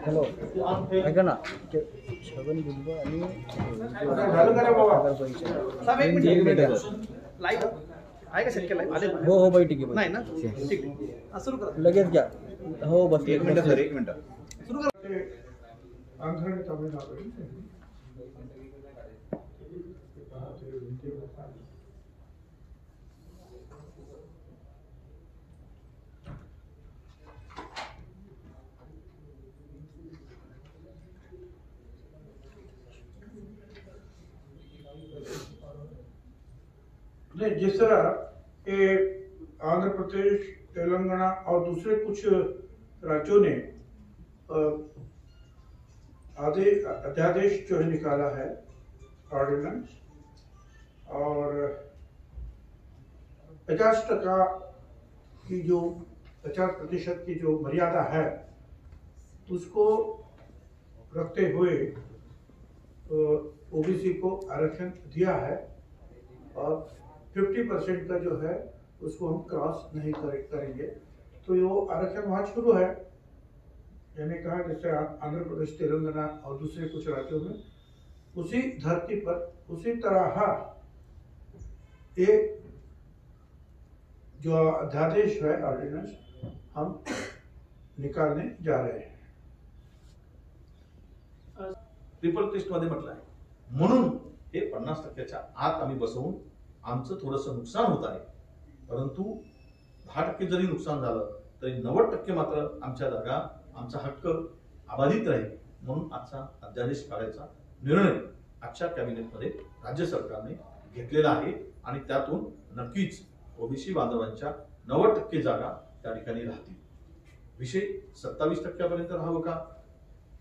Hello ऐका ना छगन भुजबळ आणि आहे का शक्य लाईव्ह? हो बैठक आहे नाही ना, ठीक आहे सुरू करा लगेच घ्या. हो बस एक मिनिट सर, एक मिनिट. सुरू नहीं, जिस तरह ये आंध्र प्रदेश, तेलंगाना और दूसरे कुछ राज्यों ने अध्यादेश जो है निकाला है, ऑर्डिनेंस, और 50% की जो 50% की जो मर्यादा है उसको रखते हुए ओबीसी को आरक्षण दिया है और 50% का जो है उसको हम क्रॉस नहीं करेंगे। तो ये आरक्षण वहाँ शुरू है, मैंने कहा जैसे आंध्र प्रदेश, तेलंगाना और दूसरे कुछ राज्यों में उसी धरती पर उसी तरह ये जो अध्यादेश है, ऑर्डिनेंस, हम निकालने जा रहे हैं। ट्रिपल टेस्ट मध्ये म्हटलं आहे म्हणून हे 50%च्या आत आम्ही बसवून आमचं थोडंसं नुकसान होत आहे, परंतु 10% जरी नुकसान झालं तरी 90% मात्र आमच्या जागा, आमचा हक्क अबाधित राहील म्हणून आजचा अध्यादेश काढायचा निर्णय आजच्या कॅबिनेटमध्ये राज्य सरकारने घेतलेला आहे आणि त्यातून नक्कीच ओबीसी बांधवांच्या 90% जागा त्या ठिकाणी राहतील. विषय 27% राहावं का,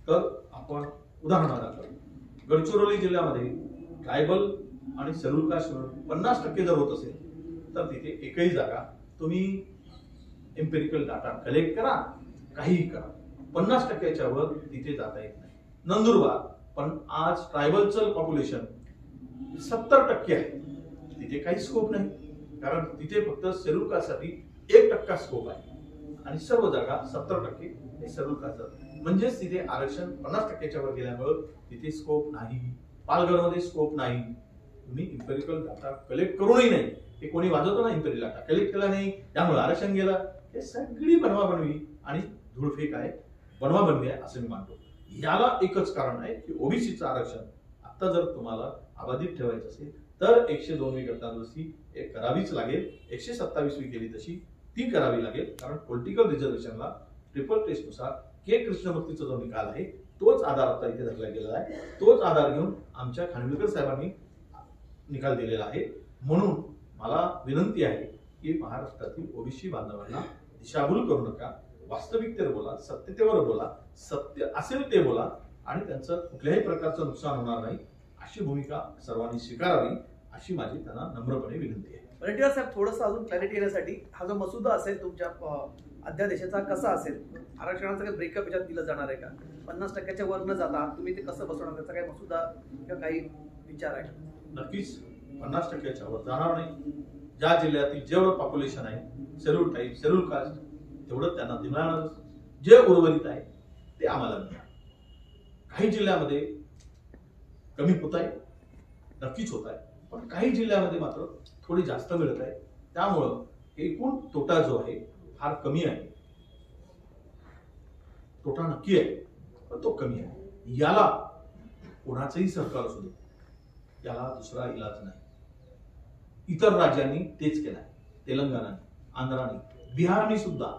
तर आपण उदाहरणार्थ गडचिरोली जिल्ह्यामध्ये ट्रायबल आणि शेड्यूल कास्ट 50% जर होत असेल तर तिथे एकही जागा तुम्ही एम्पिरिकल डाटा कलेक्ट करा, काहीही करा, 50%च्या वर तिथे जाता येत नाही. नंदुरबार पण आज ट्रायबलचं पॉप्युलेशन 70% आहे, तिथे काही स्कोप नाही, कारण तिथे फक्त शेड्यूल कास्टसाठी 1% स्कोप आहे आणि सर्व जागा 70% हे शेड्यूल कास्ट, म्हणजेच तिथे आरक्षण 50%च्या वर गेल्यामुळे तिथे स्कोप नाही. पालघरमध्ये स्कोप नाही, तुम्ही इम्पेरिकल डाटा कलेक्ट करूनही नाही, हे कोणी वाजवतो ना, इम्पेरिकल डाटा कलेक्ट केला नाही त्यामुळे आरक्षण गेलं. हे सगळी बनवाबनवी आणि धूळफेक आहे, बनवाबनवी आहे असं मी मानतो. याला एकच कारण आहे की ओबीसीचं आरक्षण आता जर तुम्हाला अबाधित ठेवायचं असेल तर 102वी घटनादुरुस्ती करावीच लागेल. 127वी केली तशी ती करावी लागेल, कारण पॉलिटिकल रिझर्वेशनला ट्रिपल टेस्ट नुसार के कृष्णमूर्तीचा जो निकाल आहे तोच आधार आता इथे धरला गेलेला आहे. तोच आधार घेऊन आमच्या खानविलकर साहेबांनी निकाल दिलेला आहे. म्हणून मला विनंती आहे की महाराष्ट्रातील ओबीसी बांधवांना दिशाभूल करू नका, वास्तविकतेवर बोला, सत्यतेवर बोला, सत्य असेल ते बोला आणि त्यांचं कुठल्याही प्रकारचं नुकसान होणार नाही अशी भूमिका सर्वांनी स्वीकारावी अशी माझी त्यांना नम्रपणे विनंती आहे. रेड्डी साहेब, थोडंसं अजून क्लॅरिटी येण्यासाठी, हा जो मसुदा असेल तुमच्या अध्यादेशाचा कसा असेल, आरक्षणाचं काही ब्रेकअप याच्यात दिलं जाणार आहे का? 50%च्या वर न जाता तुम्ही ते कसं बसवणार, त्याचा काही मसुदा किंवा काही विचार आहे? नक्कीच 50%च्या वर जाणार नाही. ज्या जिल्ह्यातील जेवढं पॉप्युलेशन आहे, शेड्यूल टाईप, शेड्यूल कास्ट, तेवढं त्यांना देणार. जे उर्वरित आहे ते आम्हाला मिळणार. काही जिल्ह्यामध्ये कमी होत आहे, नक्कीच होत आहे, पण काही जिल्ह्यामध्ये मात्र थोडी जास्त मिळत आहे. त्यामुळं एकूण तोटा जो आहे फार कमी आहे. तोटा नक्की आहे पण तो कमी आहे. याला कोणाचंही सरकार असू दे, याला दुसरा इलाज नाही. इतर राज्यांनी तेच केलंय, तेलंगणाने, आंध्राने, बिहारने सुद्धा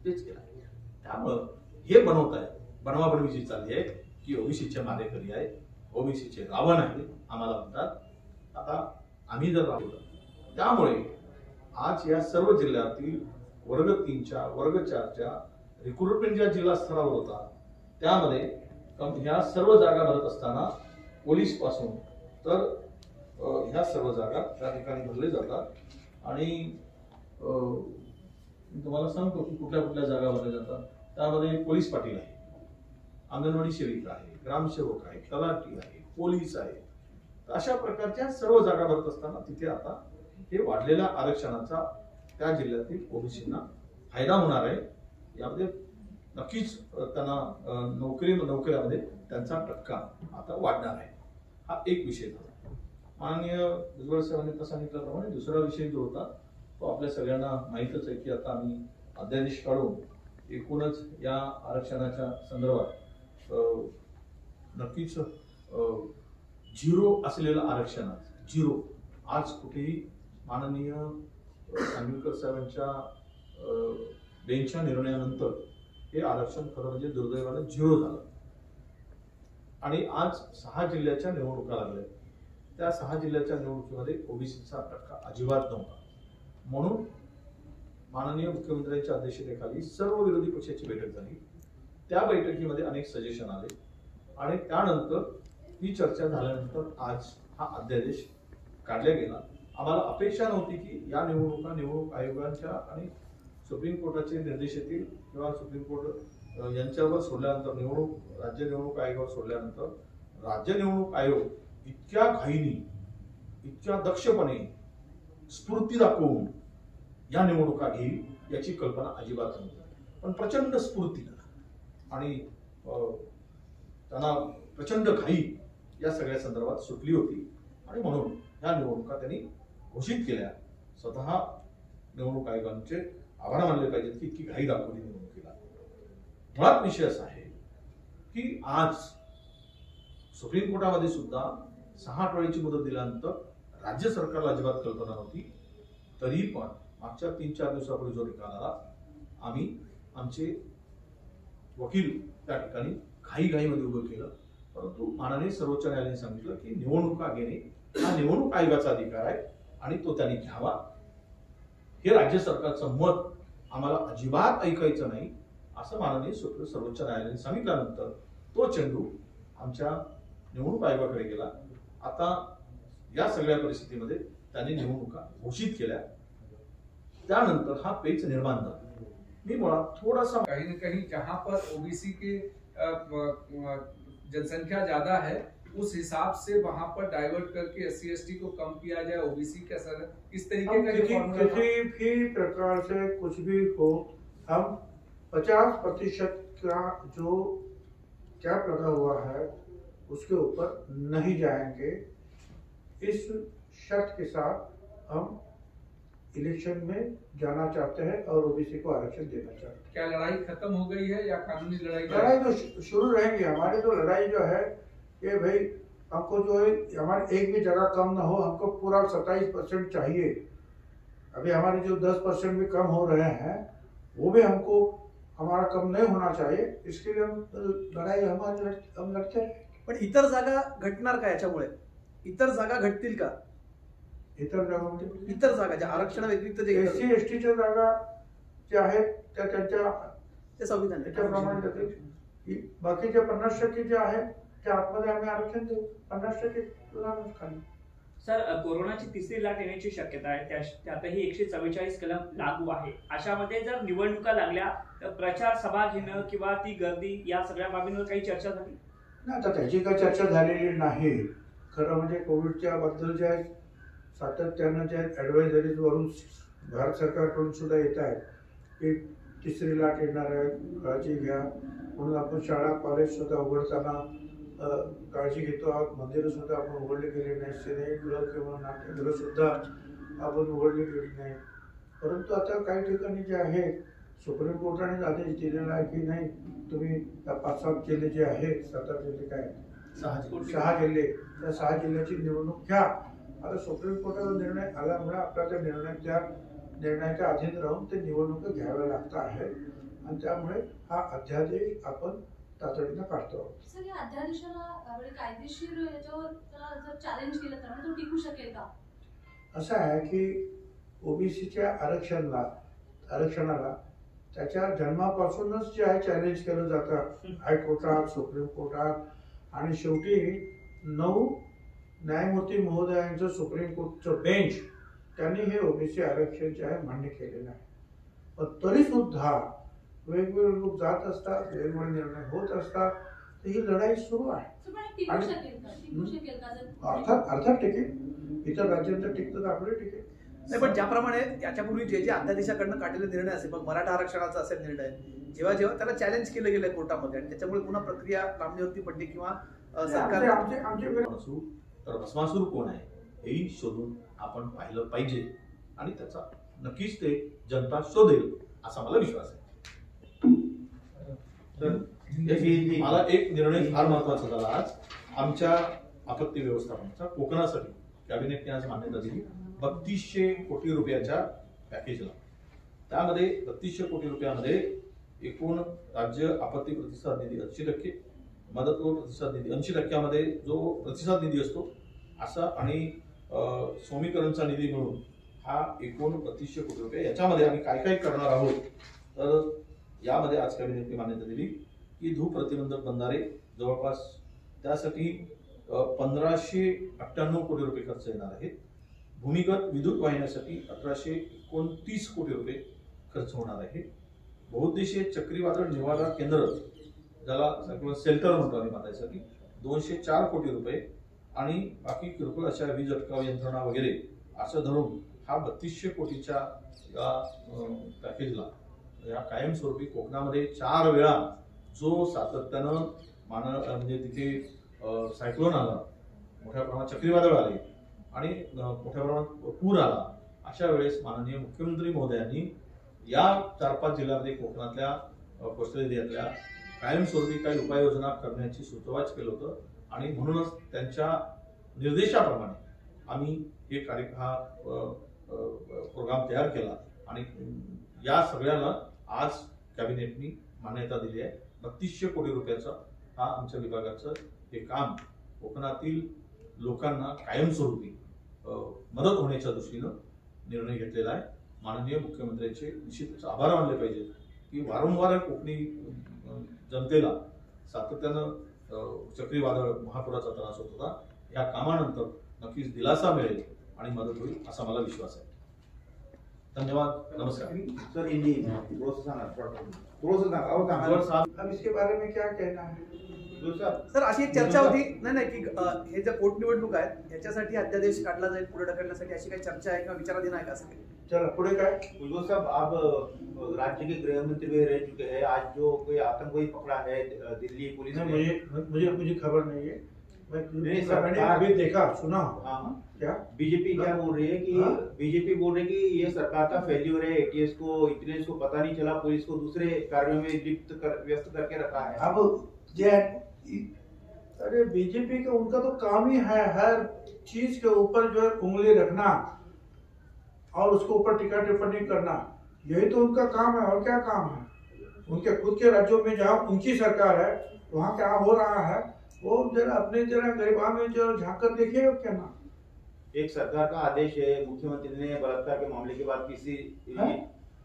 तेच केलंय. त्यामुळं हे बनवत आहे, बनवाबनवीची चालली आहे की ओबीसीचे मारेकरी आहे, ओबीसीचे रावण आहे आम्हाला म्हणतात. आता आम्ही जर राहतो, त्यामुळे आज या सर्व जिल्ह्यातील वर्ग 3च्या, वर्ग 4च्या रिक्रुटमेंट ज्या जिल्हा स्तरावर होता त्यामध्ये ह्या सर्व जागा भरत असताना पोलीस पासून तर ह्या सर्व जागा त्या ठिकाणी भरले जातात आणि तुम्हाला सांगतो की कुठल्या कुठल्या जागा भरल्या जातात. त्यामध्ये पोलीस पाटील आहे, अंगणवाडी सेविका आहे, ग्रामसेवक आहे, तलाठी आहे, पोलीस आहे, तर अशा प्रकारच्या सर्व जागा भरत असताना तिथे आता हे वाढलेल्या आरक्षणाचा त्या जिल्ह्यातील ओबीसींना फायदा होणार आहे. यामध्ये नक्कीच त्यांना नोकऱ्यामध्ये त्यांचा टक्का आता वाढणार आहे. हा एक विषय झाला. माननीय भुजबळ साहेबांनी सांगितल्याप्रमाणे दुसरा विषय जो होता तो आपल्या सगळ्यांना माहीतच आहे की आता आम्ही अध्यादेश काढून एकूणच या आरक्षणाच्या संदर्भात नक्कीच झिरो असलेलं आरक्षण झिरो आज कुठेही माननीय खानविलकर साहेबांच्या बेंचच्या निर्णयानंतर हे आरक्षण खरं म्हणजे दुर्दैवानं झिरो झालं. आणि आज 6 जिल्ह्याच्या निवडणुका लागल्या. त्या 6 जिल्ह्याच्या निवडणुकीमध्ये ओबीसीचा टक्का अजिबात नव्हता. म्हणून माननीय मुख्यमंत्र्यांच्या अध्यक्षतेखाली सर्व विरोधी पक्षाची बैठक झाली. त्या बैठकीमध्ये अनेक सजेशन आले आणि त्यानंतर ही चर्चा झाल्यानंतर आज हा अध्यादेश काढला गेला. आम्हाला अपेक्षा नव्हती की या निवडणूक आयोगाच्या आणि सुप्रीम कोर्टाचे निर्देश येतील किंवा सुप्रीम कोर्ट यांच्यावर सोडल्यानंतर राज्य निवडणूक आयोगावर सोडल्यानंतर राज्य निवडणूक आयोग इतक्या घाईने इतक्या दक्षपणे स्फूर्ती दाखवून या निवडणुका घेईल याची कल्पना अजिबात नव्हती. पण प्रचंड स्फूर्तीनं आणि त्यांना प्रचंड घाई या सगळ्या संदर्भात सुटली होती आणि म्हणून या निवडणुका त्यांनी घोषित केल्या. स्वतः निवडणूक आयोगांचे आभार मानले पाहिजेत की इतकी घाई दाखवली निवडणुकीला. मुळात विषय असा आहे की आज सुप्रीम कोर्टामध्ये सुद्धा 6 आठवड्याची मुदत दिल्यानंतर राज्य सरकारला अजिबात कल्पना नव्हती. तरी पण मागच्या 3-4 दिवसापूर्वी जो निकाल आला आम्ही आमचे वकील त्या ठिकाणी घाईमध्ये उभं केलं. परंतु माननीय सर्वोच्च न्यायालयाने सांगितलं की निवडणुका घेणे हा निवडणूक आयोगाचा अधिकार आहे आणि तो त्यांनी घ्यावा. हे राज्य सरकारचं मत आम्हाला अजिबात ऐकायचं नाही असं माननीय सर्वोच्च न्यायालयाने सांगितल्यानंतर तो चेंडू आमच्या निवडणूक आयोगाकडे गेला. आता या सगळ्या परिस्थितीमध्ये त्यांनी निवडणुका घोषित केल्या. त्यानंतर हा पेच निर्माण झाला. मी मुळात थोडासा कहीं न कहीं जहां पर ओबीसी की जनसंख्या ज्यादा है उस हिसाब से वहां पर डाइवर्ट करके एससी एसटी को कम किया जाए, ओबीसी के सर इस तरीके का किसी भी प्रकार से कुछ भी हो हम 50% का जो कैप लगा हुआ है उसके ऊपर नहीं जाएंगे. इस शर्त के साथ हम इलेक्शन में जाना चाहते हैं और ओबीसी को आरक्षण देना चाहते हैं. क्या लड़ाई खत्म हो गई है या कानूनी लड़ाई तो शुरू रहेगी. हमारी तो लड़ाई जो है ये भाई हमको जो है हमारी एक भी जगह कम ना हो. हमको पूरा 27% चाहिए. अभी हमारे जो 10% भी कम हो रहे हैं वो भी हमको हमारा कम नहीं होना चाहिए. इसके लिए हम लड़ाई हम लड़ते हैं. पण इतर जागा घटणार का याच्यामुळे? इतर जागा घटतील का? इतर जागा इतर जागा ज्या आरक्षणा व्यतिरिक्त जे एससी एसटीच्या जागा ज्या आहेत त्या त्यांच्या ते संविधान त्याप्रमाणे जातील. बाकीच्या 50% जे आहेत त्या आतमध्ये आम्ही आरक्षण देऊ. 50% खाली. सर, कोरोनाची 3री लाट येण्याची शक्यता आहे. त्यातही 144 कलम लागू आहे. अशामध्ये जर निवडणुका लागल्या तर प्रचार सभा घेणं किंवा ती गर्दी या सगळ्या बाबींवर काही चर्चा झाली नाही. आता त्याची काही चर्चा झालेली नाही. खरं म्हणजे कोविडच्या बद्दल जे आहे सातत्यानं जे ॲडवायझरीज वरून भारत सरकारकडून सुद्धा येत आहेत की 3री लाट येणार आहे, काळजी घ्या. म्हणून आपण शाळा कॉलेज सुद्धा उघडताना काळजी घेतो आहोत. मंदिरं सुद्धा आपण उघडली गेली नाही. सिनेगृह किंवा नाट्यगृह सुद्धा आपण उघडली गेली नाही. परंतु आता काही ठिकाणी जे आहे सुप्रीम कोर्टाने आदेश दिलेला आहे की नाही तुम्ही 5-7 जिल्हे जे आहेत 7 जिल्हे काय 6 जिल्हे त्या 6 जिल्ह्याची निवडणूक घ्या. आता सुप्रीम कोर्टाचा निर्णय आल्यामुळे आपल्याला त्या निर्णयाच्या अधीन राहून ते निवडणुका घ्याव्या लागत आहे आणि त्यामुळे हा अध्यादेश आपण तातडीनं काढतो. सर, या अध्यादेशाला कायदेशीर याच्यावर जर चॅलेंज केलं तर तो टिकू शकेल का? असं आहे की ओबीसीच्या आरक्षणाला त्याच्या जन्मापासूनच जे आहे चॅलेंज केलं जातं हायकोर्टात, सुप्रीम कोर्टात आणि शेवटी 9 न्यायमूर्ती महोदयांचं सुप्रीम कोर्टचं बेंच त्यांनी हे ओबीसी आरक्षण जे आहे मान्य केलेलं आहे. पण तरी सुद्धा वेगवेगळे लोक जात असतात, वेगवेगळे निर्णय होत असतात तर ही लढाई सुरू आहे. So, पण टिकू आणि- शकेल का? टिकू शकेल का जर अर्थात टिकेल. इतर राज्यांचं टिकतं तर आपलं टिकेल. नाही, पण ज्याप्रमाणे याच्यापूर्वी जे अध्यादेशाकडनं काढलेले निर्णय असेल, मग मराठा आरक्षणाचा असेल निर्णय, जेव्हा त्याला चॅलेंज केलं गेलं कोर्टामध्ये आणि त्याच्यामुळे पुन्हा प्रक्रिया लांबणीवरती पडली किंवा सरकार आमचे असू तर भस्मासूर कोण आहे हेही शोधून आपण पाहिलं पाहिजे आणि त्याचा नक्कीच ते जनता शोधेल असा मला विश्वास आहे. तर मला एक निर्णय फार महत्वाचा झाला आज आमच्या आपत्ती व्यवस्थापनाचा. कोकणासाठी कॅबिनेटने आज मान्यता दिली 3200 कोटी रुपयाच्या पॅकेजला. त्यामध्ये 3200 कोटी रुपयामध्ये एकूण राज्य आपत्ती प्रतिसाद निधी 80%, मदत व प्रतिसाद निधी 80%मध्ये जो प्रतिसाद निधी असतो असा आणि सौमीकरणचा निधी मिळून हा एकूण 3200 कोटी रुपये. याच्यामध्ये आम्ही काय काय करणार आहोत तर यामध्ये आज कॅबिनेटने मान्यता दिली की धूप प्रतिबंधक बंधारे जवळपास त्यासाठी 1598 कोटी रुपये खर्च येणार आहेत. भूमिगत विद्युत वाहिन्यासाठी 1829 कोटी रुपये खर्च होणार आहे. बहुउद्देशीय चक्रीवादळ निवारा केंद्र ज्याला शेल्टर म्हणतो आम्ही बांधायसाठी 204 कोटी रुपये आणि बाकी किरकोळ अशा वीज अटकाव यंत्रणा वगैरे असं धरून हा 3200 कोटीच्या या पॅकेजला या कायमस्वरूपी कोकणामध्ये 4 वेळा जो सातत्यानं म्हणजे तिथे सायक्लोन आला, मोठ्या प्रमाणात चक्रीवादळ आले आणि मोठ्या प्रमाणात पूर आला, अशा वेळेस माननीय मुख्यमंत्री महोदयांनी या 4-5 जिल्ह्यामध्ये कोकणातल्या कोस्टल एरियातल्या कायमस्वरूपी काही उपाययोजना करण्याची सुचवाच केलं होतं आणि म्हणूनच त्यांच्या निर्देशाप्रमाणे आम्ही हे हा प्रोग्राम तयार केला आणि या सगळ्याला आज कॅबिनेटनी मान्यता दिली आहे. 3200 कोटी रुपयाचा हा आमच्या विभागाचं हे काम कोकणातील लोकांना कायमस्वरूपी मदत होण्याच्या दृष्टीनं निर्णय घेतलेला आहे. माननीय मुख्यमंत्र्यांचे निश्चितच आभार मानले पाहिजे की वारंवार कोकणी जनतेला सातत्यानं चक्रीवादळ महापुराचा त्रास होत होता. या कामानंतर नक्कीच दिलासा मिळेल आणि मदत होईल असा मला विश्वास आहे. धन्यवाद. नमस्कार सर. हिंदी अब इसके बारे में क्या कहना है? सर अशी एक चर्चा होती नाही की हे ज्या पोटनिवडणूक आहेत ह्याच्यासाठी अध्यादेश काढला जाईल पुढे ढकलण्यासाठी अशी काही चर्चा आहे किंवा विचाराधीन आहे का? असं चला पुढे काय? उद्योग साहब, आप राज्य के गृह मंत्री भी रह चुके हैं. आज जो कोई आतंकवादी पकड़ा है दिल्ली पुलिस ने, मुझे खबर नहीं है. नहीं, मैंने अभी देखा सुना. हाँ, क्या बीजेपी क्या बोल रही है कि बीजेपी बोल रही है कि ये सरकार का फेल्यूर है. एटीएस को इंटेलिजेंस को पता नहीं चला, पुलिस को दूसरे कार्यों में व्यस्त करके रखा है. अब अरे बीजेपी का उनका तो काम ही है हर चीज के ऊपर जो है उंगली रखना और उसके ऊपर टीका टिप्पणी करना. यही तो उनका काम है. और क्या काम है? उनके खुद के राज्यों में जहाँ उनकी सरकार है वहाँ क्या हो रहा है वो जरा अपने गरीबा में जो झांक कर देखिए क्या ना. एक सरकार का आदेश है. मुख्यमंत्री ने बलात्कार के मामले के बाद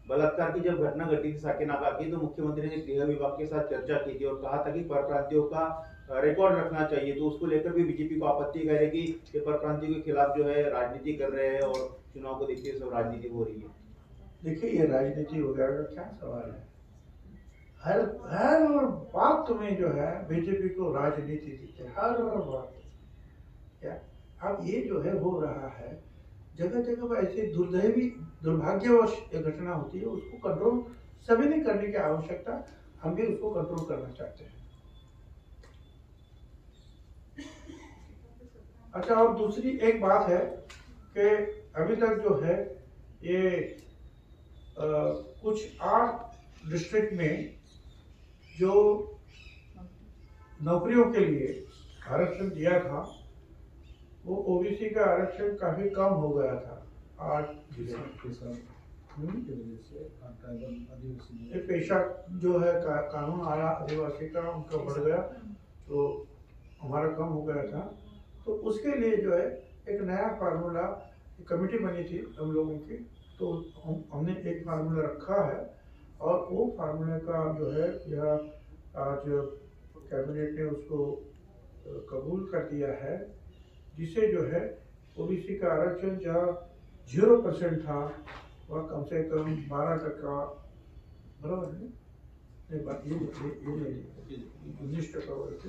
बलात्कार की जब घटना घटी थी साकेनाका की, तो मुख्यमंत्री ने गृह विभाग के साथ चर्चा की थी और कहा था कि परप्रांतियों का रिकॉर्ड रखना चाहिए. तो उसको लेकर भी बीजेपी को आपत्ति है कि ये परप्रांतियों के खिलाफ जो है राजनीति कर रहे हैं और चुनाव को देखते हुए सब राजनीति हो रही है. देखिए ये राजनीति वगैरह का क्या सवाल है? हर बात में जो है बीजेपी को राजनीति दिखती है हर बात. क्या अब ये जो है हो रहा है जगह जगह पर ऐसी दुर्भाग्यवश ये घटना होती है. उसको कंट्रोल सभी ने करने की आवश्यकता. हम भी उसको कंट्रोल करना चाहते हैं. अच्छा, और दूसरी एक बात है कि अभी तक जो है ये कुछ 8 डिस्ट्रिक्ट में जो नौकरियों के लिए आरक्षण दिया था वो ओबीसी का आरक्षण काफी कम हो गया था. 8 ये पेशा जो है कानून आया आदिवासी का उनका बढ़ गया तो हमारा कम हो गया था. तो उसके लिए जो है एक नया फार्मूला कमेटी बनी थी हम लोगों की. तो हमने एक फार्मूला रखा है और वो फार्मूले का जो है यह आज कैबिनेट ने उसको कबूल कर दिया है, जिसे जो है ओबीसी का आरक्षण जहाँ 0% था वह कम से कम 12% बराबर है नहीं बात ये 19% वरती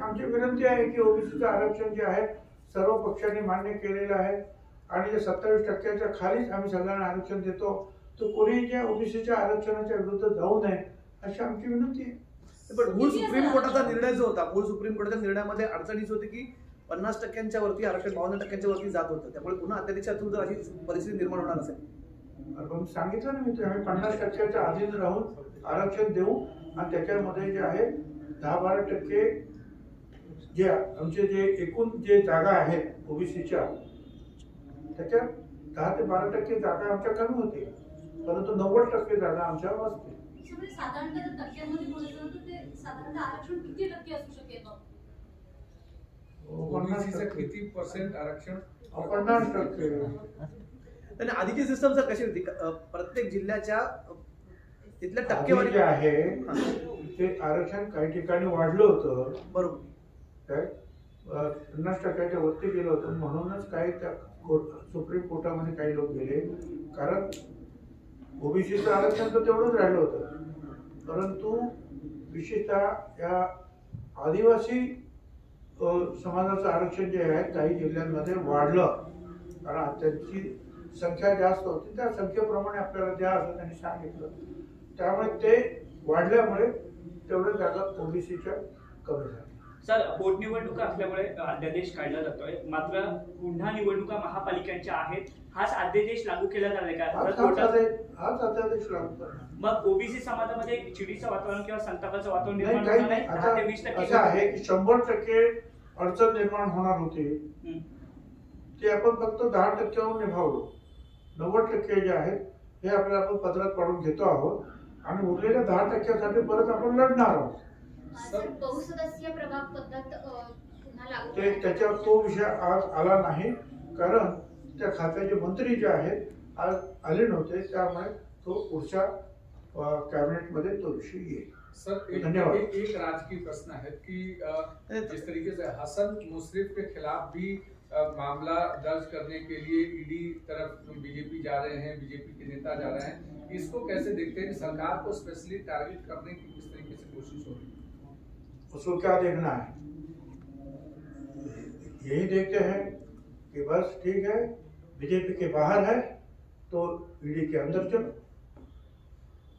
आमची विनंती आहे की ओबीसीचं आरक्षण जे आहे सर्व पक्षांनी मान्य केलेलं आहे आणि जे 27% खालीच आम्ही सगळ्यांना आरक्षण देतो, तो कोणी ज्या ओबीसीच्या आरक्षणाच्या विरुद्ध जाऊ नये अशी आमची विनंती आहे. पण मूळ सुप्रीम कोर्टाचा निर्णय जो होता, मूळ सुप्रीम कोर्टाच्या निर्णयामध्ये अडचणीच होती की 50% वरती आरक्षण 52% वरती जात होतं. त्यामुळे पुन्हा अध्यादेशातून जर अशी परिस्थिती निर्माण होणार असेल, पण सांगितलं ना मी, आम्ही 50%च्या अधीन राहून आरक्षण देऊ आणि त्याच्यामध्ये जे आहे 10-12% जे आमचे जे एकूण जे जागा आहेत ओबीसीच्या त्याच्यात 10 ते 12% जागा आमच्या कमी होती, परंतु 90% जागा आमच्या वाचते. साधारणतः जर टक्क्यांमध्ये बोलायचं तर ते साधारणतः आरक्षण किती टक्के असू शकेल? 50% किती % आरक्षण? 50%. आणि आधीची सिस्टम सर कशी होती? प्रत्येक जिल्ह्याच्या तिथल्या टक्केवारी जे आहे ते आरक्षण काही ठिकाणी वाढलं होतं, बरोबर काय 50%च्या वरती गेलं होतं. म्हणूनच काही त्या सुप्रीम कोर्टामध्ये काही लोक गेले, कारण ओबीसीचं आरक्षण तर तेवढंच राहिलं होतं, परंतु विशेषतः या आदिवासी समाजाचं आरक्षण जे आहे काही जिल्ह्यांमध्ये वाढलं, कारण त्यांची संख्या जास्त होती, त्या संख्येप्रमाणे आपल्याला द्या असं त्यांनी सांगितलं. त्यामुळे ते वाढल्यामुळे तेवढ्या जागा ओबीसीच्या कमी झाल्या. सर, पोटनिवडणुका असल्यामुळे अध्यादेश काढला जातोय, मात्र पुन्हा निवडणुका महापालिकांच्या आहेत. हाच अध्यादेश लागू केला जाणार का? हाच अध्यादेश लागू करणार. मग ओबीसी समाजामध्ये चिडीचं वातावरण किंवा संतापाचं वातावरण निर्माण होणार नाही? 10 ते 20% असं आहे की 100% अडचण निर्माण होणार होती, ते आपण फक्त 10%वर निभावलो. 90% जे आहेत हे आपल्याला आपण पदरात पाडून घेतो आहोत आणि उरलेल्या 10%साठी परत आपण लढणार आहोत. बहुसदस्यीय प्रभाग पद्धत पुन्हा लागू ते त्याच्यावर तो विषय आज आला नाही, कारण त्या खात्याचे मंत्री जे आहेत आज आले नव्हते, त्यामुळे तो पुढच्या कॅबिनेटमध्ये तो विषय येईल. सर, धन्यवाद. एक राजकीय प्रश्न है कि जिस तरीके से हसन मुशर्रफ के खिलाफ भी मामला दर्ज करने के लिए ईडी तरफ बीजेपी जा रहे हैं, बीजेपी के नेता जा रहे हैं, इसको कैसे देखते हैं? सरकार को स्पेशली टारगेट करने की किस तरीके से कोशिश हो रही है? उसको क्या देखना है? यही देखते हैं कि बस ठीक है, बीजेपी के बाहर है तो ईडी के अंदर चलो,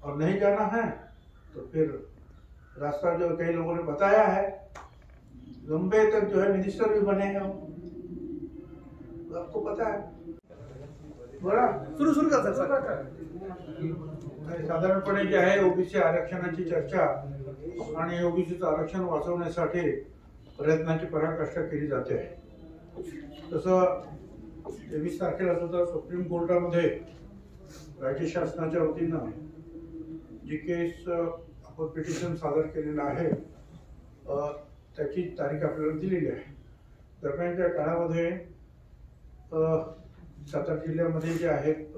और नहीं जाना है तो फिर रास्ता जो कई लोगों ने बताया है, लंबे तक जो है मिनिस्टर भी बने हैं, आपको पता है. बरा सुरू कर सर. साधारणपणे जे आहे ओबीसी आरक्षणाची चर्चा आणि ओबीसीचं आरक्षण वाचवण्यासाठी प्रयत्नाची पराकाष्ठा केली जाते. तसं 23 तारखेला सुद्धा सुप्रीम कोर्टामध्ये राज्य शासनाच्या वतीनं जी केस आपण पिटिशन सादर केलेलं आहे त्याची तारीख आपल्याला दिलेली आहे. दरम्यानच्या काळामध्ये 7-8 जिल्ह्यामध्ये जे आहेत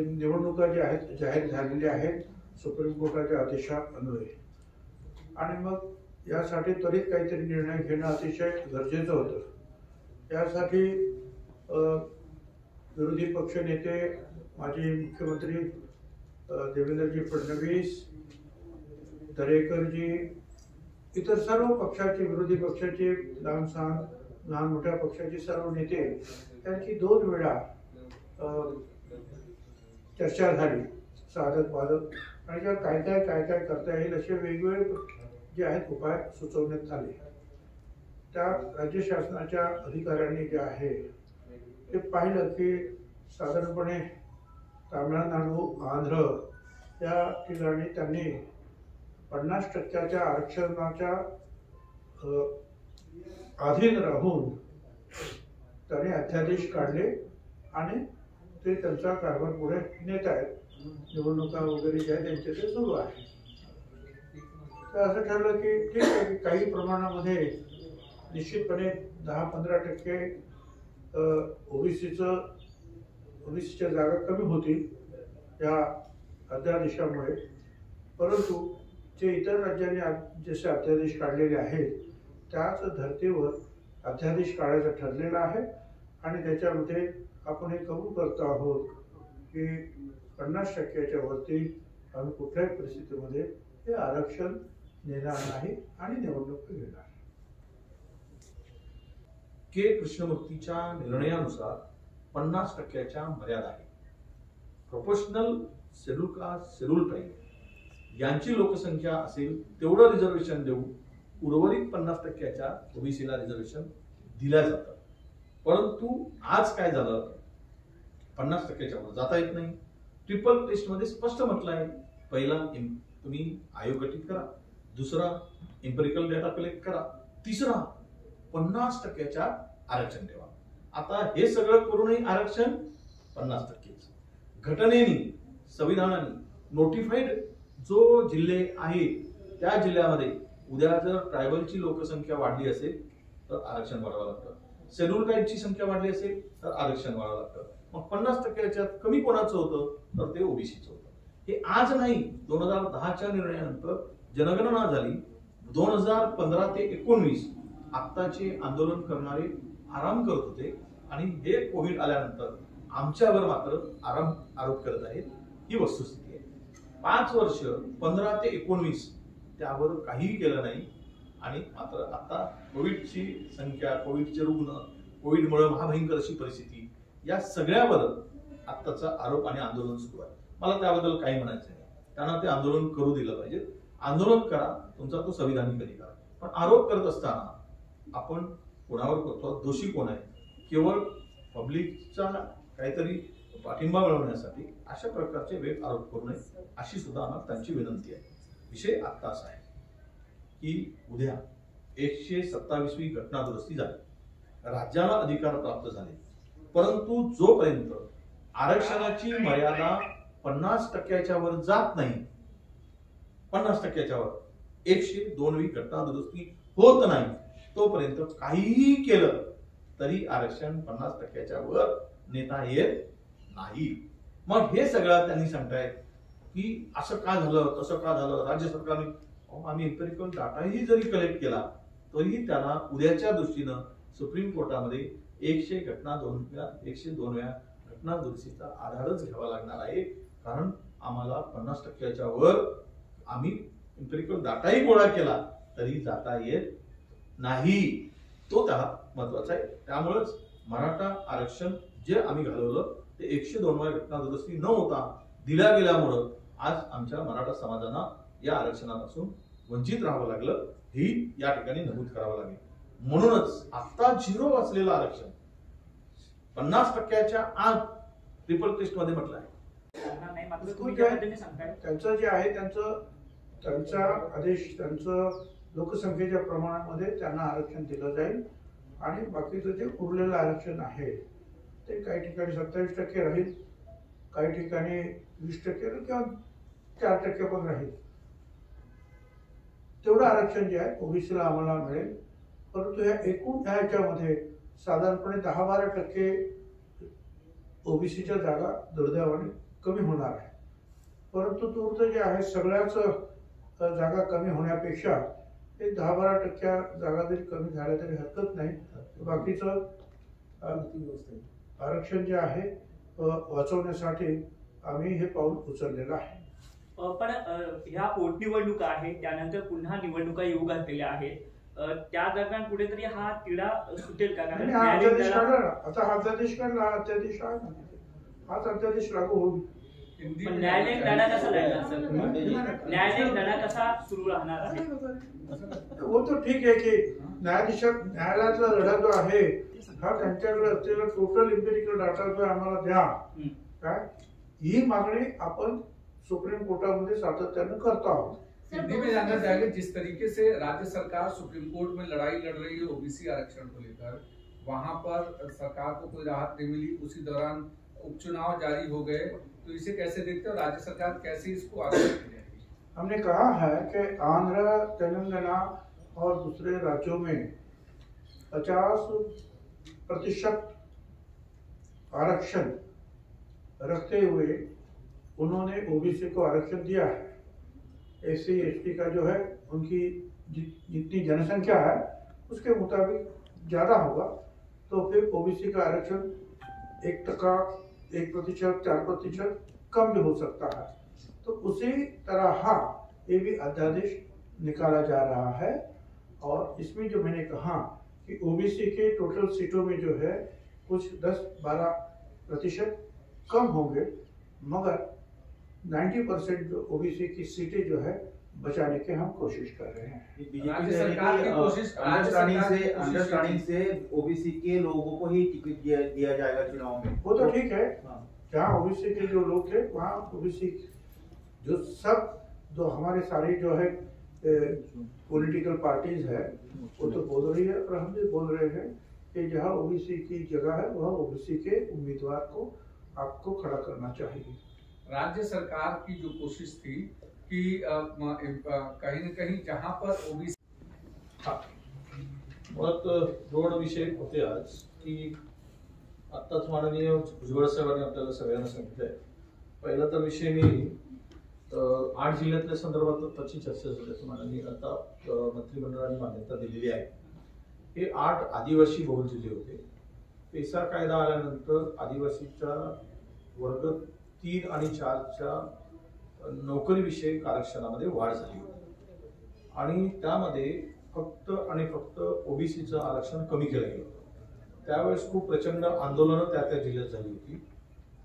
निवडणुका ज्या आहेत जाहीर झालेल्या आहेत सुप्रीम कोर्टाच्या आदेशान्वये, आणि मग यासाठी त्वरित काहीतरी निर्णय घेणं अतिशय गरजेचं होतं. यासाठी विरोधी पक्ष नेते माजी मुख्यमंत्री देवेंद्रजी फडणवीस, दरेकरजी, इतर सर्व पक्षाचे विरोधी पक्षाचे लहान मोठ्या पक्षाचे सर्व नेते त्यांची 2 वेळा चर्चा झाली, साधक बाधक, आणि त्यात काय करता येईल असे वेगवेगळे जे आहेत उपाय सुचवण्यात आले. त्या राज्य शासनाच्या अधिकाऱ्यांनी जे आहे ते पाहिलं की साधारणपणे तामिळनाडू, आंध्र या ठिकाणी त्यांनी 50% आरक्षणाच्या अधीन राहून त्यांनी अध्यादेश काढले आणि ते त्यांचा कारभार पुढे नेत आहेत. निवडणुका वगैरे जे आहे त्यांचे ते सुरू आहे. तर असं ठरलं की ठीक आहे, काही प्रमाणामध्ये निश्चितपणे 10-15% ओबीसीचं ओबीसीच्या जागा कमी होतील या अध्यादेशामुळे, परंतु जे इतर राज्यांनी जसे अध्यादेश काढलेले आहेत त्याच धर्तीवर अध्यादेश काढायचा ठरलेला आहे आणि त्याच्यामध्ये आपण हे कबूल करतो आहोत की 50% वरती आम्ही कुठल्याही परिस्थितीमध्ये हे आरक्षण देणार नाही आणि निवडणूक घेणार. के कृष्णमूर्तीच्या निर्णयानुसार 50% मर्यादा आहे. Proportional schedule caste, schedule tribe यांची लोकसंख्या असेल तेवढं रिझर्वेशन देऊ, उर्वरित 50%च्या ओबीसीला रिझर्वेशन दिल्या जातं. परंतु आज काय झालं, 50%च्या वर जाता येत नाही. ट्रिपल टेस्ट मध्ये स्पष्ट म्हटलं आहे, पहिला तुम्ही आयोग गठीत करा, दुसरा एम्पिरिकल डेटा कलेक्ट करा, तिसरा 50%च्या आरक्षण ठेवा. आता हे सगळं करूनही आरक्षण 50%. घटनेने, संविधानाने नोटिफाईड जो जिल्हे आहे त्या जिल्ह्यामध्ये उद्या जर ट्रायबलची लोकसंख्या वाढली असेल तर आरक्षण वाढवावं लागतं, शेड्यूल ट्राईबची संख्या वाढली असेल तर आरक्षण वाढवावं लागतं. मग 50%च्या कमी कोणाचं होतं तर ते ओबीसीचं होतं. हे आज नाही, 2010च्या निर्णयानंतर जनगणना झाली. 2015 ते 19 आत्ताचे आंदोलन करणारे आराम करत होते आणि हे कोविड आल्यानंतर आमच्यावर मात्र आरोप करत आहेत. ही वस्तुस्थिती आहे. 5 वर्ष 15 ते 19 त्यावर काहीही केलं नाही आणि मात्र आता कोविडची संख्या, कोविडचे रुग्ण, कोविडमुळे महाभयंकर अशी परिस्थिती, या सगळ्यावर आत्ताचा आरोप आणि आंदोलन सुरू आहे. मला त्याबद्दल काही म्हणायचं नाही. त्यांना ते आंदोलन करू दिलं पाहिजे. आंदोलन करा, तुमचा तो संविधानिक अधिकार. पण आरोप करत असताना आपण कोणावर करतो, दोषी कोण आहे, केवळ पब्लिकचा काहीतरी पाठिंबा मिळवण्यासाठी अशा प्रकारचे वेग आरोप करू नये अशी सुद्धा आम्हाला त्यांची विनंती आहे. विषय आत्ता असा आहे की उद्या 127वी घटना दुरुस्ती झाली, राज्याला अधिकार प्राप्त झाले, परंतु जोपर्यंत आरक्षणाची मर्यादा 50%च्या वर जात नाही, 50%च्या वर 102वी घटना दुरुस्ती होत नाही, तोपर्यंत काहीही केलं तरी आरक्षण 50%च्या वर नेता येत नाही. मग हे सगळं त्यांनी सांगतायत की असं का झालं, तसं का झालं, राज्य सरकारने. आम्ही एम्पिरिकल डाटाही जरी कलेक्ट केला तरीही त्याला उद्याच्या दृष्टीनं सुप्रीम कोर्टामध्ये 102 वेळा घटना दुरुस्तीचा आधारच घ्यावा लागणार आहे. कारण आम्हाला 50%च्या वर आम्ही एम्पिरिकल डाटाही गोळा केला तरी जाता येत नाही. तो त्याला महत्वाचा आहे. त्यामुळेच मराठा आरक्षण जे आम्ही घालवलं ते 102व्या घटना दुरुस्ती न होता दिल्या गेल्यामुळं आज आमच्या मराठा समाजाला या आरक्षणापासून वंचित राहावं लागलं, ही या ठिकाणी नमूद करावं लागेल. म्हणूनच आता 0 असलेलं आरक्षण 50%च्या आत ट्रिपल टेस्ट मध्ये म्हटलं आहे. त्यांचं जे आहे त्यांचा आदेश, त्यांचं लोकसंख्येच्या प्रमाणामध्ये त्यांना आरक्षण दिलं जाईल आणि बाकीचं जे उरलेलं आरक्षण आहे ते काही ठिकाणी 27% राहील, काही ठिकाणी 20% किंवा 4% पण राहील. तेवढं आरक्षण जे आहे ओबीसीला आम्हाला मिळेल. परंतु ह्या एकूण ह्याच्यामध्ये साधारणपणे 10-12% ओबीसीच्या जागा दुर्दैवाने कमी होणार आहे. परंतु तूर्त जे आहे सगळ्याच जागा कमी होण्यापेक्षा ते 10-12% जागा जरी कमी झाल्या तरी हरकत नाही. बाकीचं आरक्षण जे आहे वाचवण्यासाठी आम्ही हे पाऊल उचललेलं आहे. पण ह्या पोटनिवडणुका आहेत, त्यानंतर पुन्हा निवडणुका येऊ घातलेल्या आहेत, त्या दरम्यान कुठेतरी हा तिढा सुटेल का? कारण आता हा अध्यादेश काढला, हा अध्यादेश आहे ना, हाच अध्यादेश लागू होईल. न्यायालयीन लढा कसा लागणार सर? न्यायालयीन लढा कसा सुरू राहणार आहे? वो तो ठीक आहे की न्यायालयातला लढा जो आहे हा त्यांच्याकडे असलेला टोटल एम्पिरिकल डाटा जो आम्हाला द्या, काय ही मागणी आपण सुप्रीम कोर्टामध्ये सातत्याने करतो आहोत. हिंदी में जानना चाहेंगे, जिस तरीके से राज्य सरकार सुप्रीम कोर्ट में लड़ाई लड़ रही है ओबीसी आरक्षण को लेकर, वहां पर सरकार को कोई राहत नहीं मिली, उसी दौरान उपचुनाव जारी हो गए, तो इसे कैसे देखते हो? राज्य सरकार कैसे इसको आगे लेके जाएगी? हमने कहा है कि आंध्र, तेलंगाना और दूसरे राज्यों में 50% आरक्षण रखते हुए उन्होंने ओबीसी को आरक्षण दिया है। एससी एसटी का जो है उनकी जितनी जनसंख्या है उसके मुताबिक ज़्यादा होगा, तो फिर ओबीसी का आरक्षण 1%, 4% कम भी हो सकता है। तो उसी तरह ये भी अध्यादेश निकाला जा रहा है। और इसमें जो मैंने कहा कि ओबीसी के टोटल सीटों में जो है कुछ 10-12% कम होंगे, मगर 90% जो ओबीसी की सीटें जो है बचाने की हम कोशिश कर रहे हैं। राज्य सरकार की कोशिश अंडरस्टैंडिंग से ओबीसी के लोगों को ही टिकट दिया जाएगा चुनाव में। वो तो ठीक है, जहाँ ओबीसी के जो लोग थे वहाँ ओबीसी जो हमारे सारे जो है पॉलिटिकल पार्टीज है वो तो बोल रही है, और हम भी बोल रहे हैं कि जहाँ ओबीसी की जगह है वह ओबीसी के उम्मीदवार को आपको खड़ा करना चाहिए। राज्य सरकार की जो कोशिश थी कि कहीं न कहीं जहां पर ओबीसी मुळात दोन विषय होते आज की आत्ताच माननीय भुजबळ साहेबांनी आपल्याला सगळ्यांना सांगितलंय। पहिला तर विषय मी 8 जिल्ह्यातल्या संदर्भात त्याची चर्चा झाली, माननीय आता मंत्रिमंडळाने मान्यता दिलेली आहे। हे 8 आदिवासी बहुल जिल्हे होते। पेसा कायदा आल्यानंतर आदिवासीच्या वर्ग 3 आणि 4च्या नोकरीविषयक आरक्षणामध्ये वाढ झाली आणि त्यामध्ये फक्त आणि फक्त ओबीसीचं आरक्षण कमी केलं गेलं होतं। त्यावेळेस खूप प्रचंड आंदोलनं त्या जिल्ह्यात झाली होती,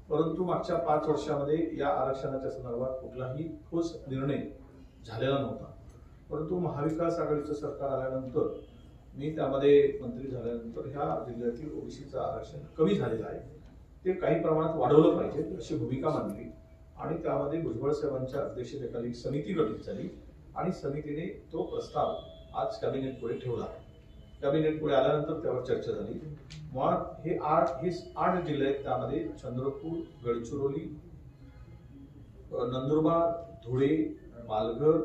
परंतु मागच्या 5 वर्षामध्ये या आरक्षणाच्या संदर्भात कुठलाही ठोस निर्णय झालेला नव्हता। परंतु महाविकास आघाडीचं सरकार आल्यानंतर मी त्यामध्ये मंत्री झाल्यानंतर ह्या जिल्ह्यातील ओबीसीचं आरक्षण कमी झालेलं आहे, ते काही प्रमाणात वाढवलं पाहिजे अशी भूमिका मांडली आणि त्यामध्ये भुजबळ साहेबांच्या अध्यक्षतेखाली समिती गठीत झाली आणि समितीने तो प्रस्ताव आज कॅबिनेट पुढे ठेवला। कॅबिनेट पुढे आल्यानंतर त्यावर चर्चा झाली। मुळात हे 8 जिल्हे आहेत, त्यामध्ये चंद्रपूर, गडचिरोली, नंदुरबार, धुळे, पालघर,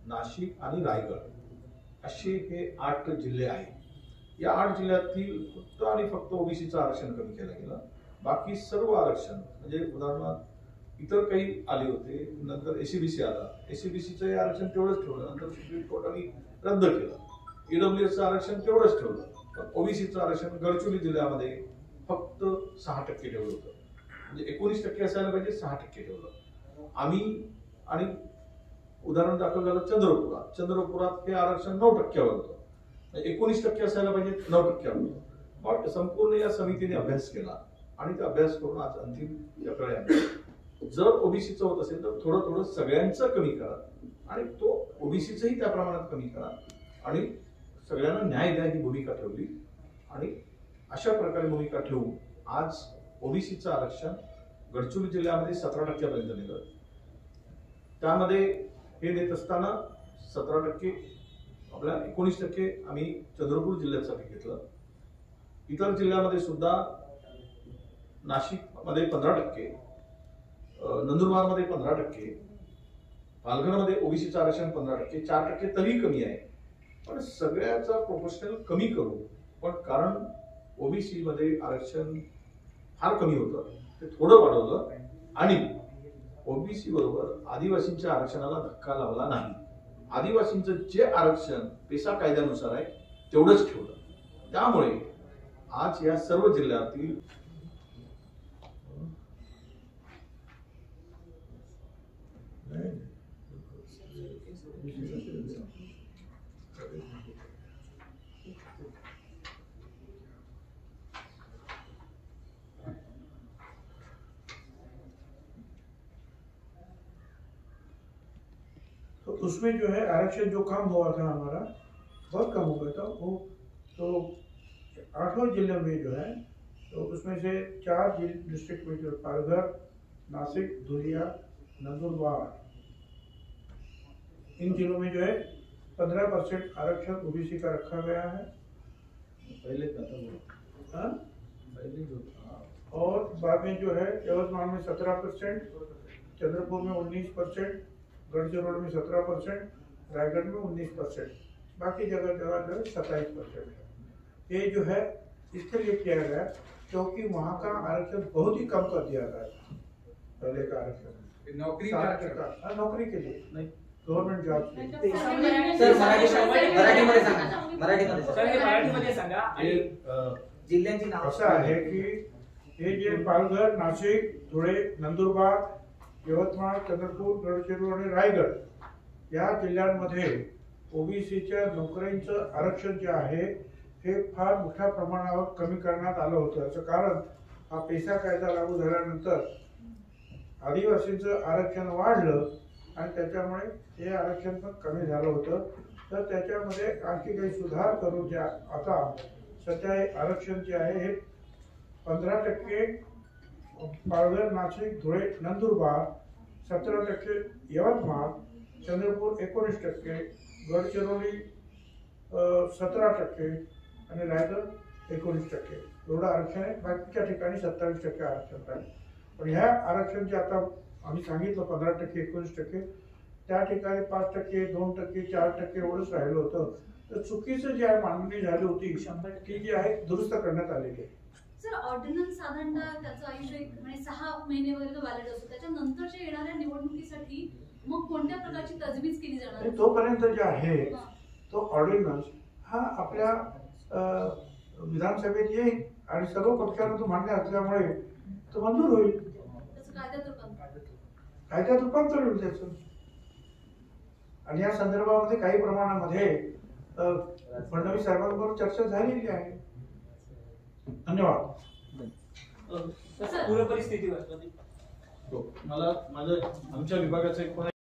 नाशिक आणि रायगड असे हे 8 जिल्हे आहेत। या 8 जिल्ह्यातील फक्त आणि फक्त ओबीसीचं आरक्षण कमी केलं गेलं, बाकी सर्व आरक्षण म्हणजे उदाहरणार्थ इतर काही आले होते, नंतर एसीबीसी आला, एसीबीसीचं आरक्षण तेवढंच ठेवलं, नंतर सुप्रीम कोर्टाने रद्द केलं। ईडब्ल्यूएसचं आरक्षण तेवढंच ठेवलं, पण ओबीसीचं आरक्षण गडचिरोली जिल्ह्यामध्ये फक्त 6% ठेवलं होतं, म्हणजे 19% असायला पाहिजे 6% ठेवलं आम्ही। आणि उदाहरण दाखल झालं चंद्रपुरात हे आरक्षण 9%वर होतं, 19% असायला पाहिजे 9%वर होतं। पण संपूर्ण या समितीने अभ्यास केला आणि ते अभ्यास करून आज अंतिम त्याकडे आले। जर ओबीसीचं होत असेल तर थोडं थोडं सगळ्यांचं कमी करा आणि तो ओबीसीचंही त्या प्रमाणात कमी करा आणि सगळ्यांना न्याय द्या ही भूमिका ठेवली आणि अशा प्रकारे भूमिका ठेवून आज ओबीसीचं आरक्षण गडचिरोली जिल्ह्यामध्ये 17% नेलं। त्यामध्ये हे देत असताना 17%, आपल्या 19% आम्ही चंद्रपूर जिल्ह्यासाठी घेतलं। इतर जिल्ह्यामध्ये सुद्धा नाशिकमध्ये 15%, नंदुरबारमध्ये 15%, पालघरमध्ये ओबीसीचं आरक्षण 15%, 4% तरी कमी आहे, पण सगळ्याचा प्रोपोर्शनल कमी करू। पण कारण ओबीसी मध्ये आरक्षण फार कमी होतं ते थोडं वाढवलं आणि ओबीसी बरोबर आदिवासींच्या आरक्षणाला धक्का लावला नाही। आदिवासींचं जे आरक्षण पेसा कायद्यानुसार आहे तेवढंच ठेवलं। त्यामुळे आज या सर्व जिल्ह्यातील तो उसमें जो है आरक्षण जो कम हुआ था हमारा, बहुत कम हो गया था वो, तो 8 जिले में जो है तो उसमें से 4 डिस्ट्रिक्ट में जो पालघर, नासिक, धुलिया, नंदुरबार, इन जिलों में जो है 15% आरक्षण ओबीसी का रखा गया है। पहले और बाद में जो है यवतमाल में 17%, चंद्रपुर में 19%, गढ़चिरौली में 17%, रायगढ़ में 19%, बाकी जगह जगह जो है 27% है। ये जो है इसके लिए किया गया क्योंकि वहाँ का आरक्षण बहुत ही कम कर दिया गया था पहले का आरक्षण नौकरी का आरक्षण। नौकरी के लिए नहीं, गव्हर्नमेंट जॉब सर मराठीमध्ये सांगा, मराठीमध्ये सर हे मराठीमध्ये सांगा. हे, जिल्ह्यांची नावं असं आहे की हे जे पालघर, नाशिक, धुळे, नंदुरबार, यवतमाळ, चंद्रपूर, गडचिरोली आणि रायगड या जिल्ह्यांमध्ये ओबीसीच्या नोकऱ्यांचं आरक्षण जे आहे हे फार मोठ्या प्रमाणावर कमी करण्यात आलं होतं. याचं कारण हा पेसा कायदा लागू झाल्यानंतर आदिवासींचं आरक्षण वाढलं आणि त्याच्यामुळे हे आरक्षण पण कमी झालं होतं. तर त्याच्यामध्ये आणखी काही सुधार करून जे आता सध्या हे आरक्षण जे आहे हे 15% पालघर, नाशिक, धुळे, नंदुरबार, 17% यवतमाळ, चंद्रपूर 19%, गडचिरोली 17% आणि रायगड 19% एवढं आरक्षण आहे. बाकीच्या ठिकाणी 27% आरक्षण आहे. पण ह्या आरक्षण जे आता आम्ही सांगितलं 15%, 19%, त्या ठिकाणी 5%, 2%, 4% एवढंच राहिलं होतं. तर चुकीचं जे आहे मांडणी झाली होती ती जी आहे दुरुस्त करण्यात आलेली आहे. सर ऑर्डिनन्स साधारणतः त्याचं आयुष्य म्हणजे 6 महिने वगैरे तो व्हॅलिड असतो. त्याच्यानंतरच्या येणाऱ्या निवडणुकीसाठी मग कोणत्या प्रकारची तजवीज केली जाणार आहे? तोपर्यंत जे आहे तो ऑर्डिनन्स हा आपल्या विधानसभेत येईल आणि सर्व पक्षांना तो मान्य असल्यामुळे तो मंजूर होईल. त्याचं कायद्यात रूपांतर होईल त्याचं. आणि या संदर्भामध्ये काही प्रमाणामध्ये फडणवीस साहेबांबरोबर चर्चा झालेली आहे. धन्यवाद. पूर परिस्थितीवर मला माझं आमच्या विभागाचं एक